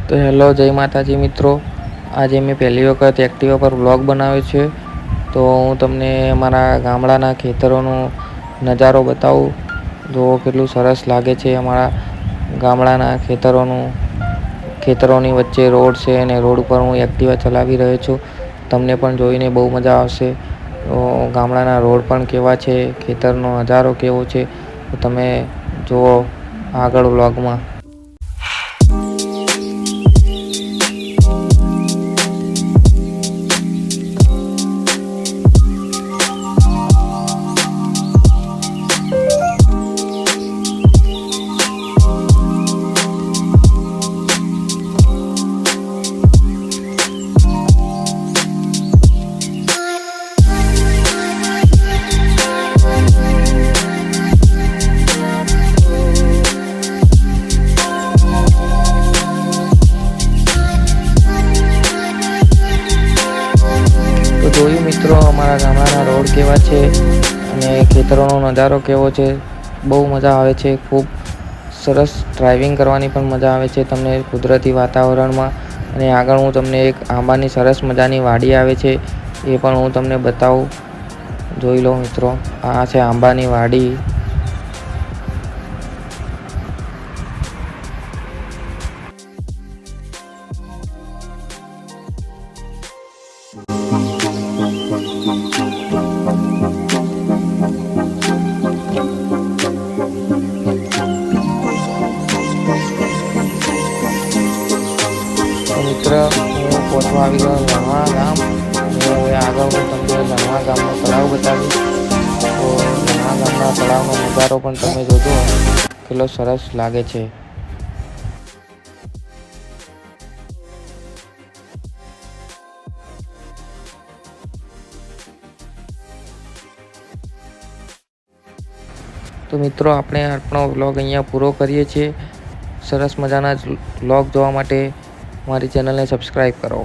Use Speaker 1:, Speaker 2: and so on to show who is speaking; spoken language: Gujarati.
Speaker 1: તો હેલો, જય માતાજી મિત્રો. આજે મેં પહેલી વખત એક્ટિવા પર વ્લોગ બનાવ્યો છે. તો હું તમને અમારા ગામડાના ખેતરોનો નજારો બતાવું. જો કેટલું સરસ લાગે છે અમારા ગામડાના ખેતરોની વચ્ચે રોડ છે અને રોડ ઉપર હું એક્ટિવા ચલાવી રહ્યો છું. તમને પણ જોઈને બહુ મજા આવશે. ગામડાના રોડ પણ કેવા છે, ખેતરનો નજારો કેવો છે, તો તમે જુઓ આગળ વ્લોગમાં. તો જોયું મિત્રો, અમારા ગામડાના રોડ કેવા છે અને ખેતરોનો નજારો કેવો છે. બહુ મજા આવે છે. ખૂબ સરસ ડ્રાઇવિંગ કરવાની પણ મજા આવે છે તમને કુદરતી વાતાવરણમાં. અને આગળ હું તમને એક આંબાની સરસ મજાની વાડી આવે છે, એ પણ હું તમને બતાવું. જોઈ લો મિત્રો, આ છે આંબાની વાડી. તો મિત્ર, હું પહોંચવા આવી ગયો લણવા ગામ. હવે આગળ હું તમને લણવા ગામનો તળાવ બતાવીશ. તો લણવા ગામના તળાવનો નજારો પણ તમે જોજો, કેટલો સરસ લાગે છે. તો મિત્રો, આપણે આપણો વ્લોગ અહીંયા પૂરો કરીએ છીએ. સરસ મજાના વ્લોગ જોવા માટે મારી ચેનલને સબસ્ક્રાઈબ કરો.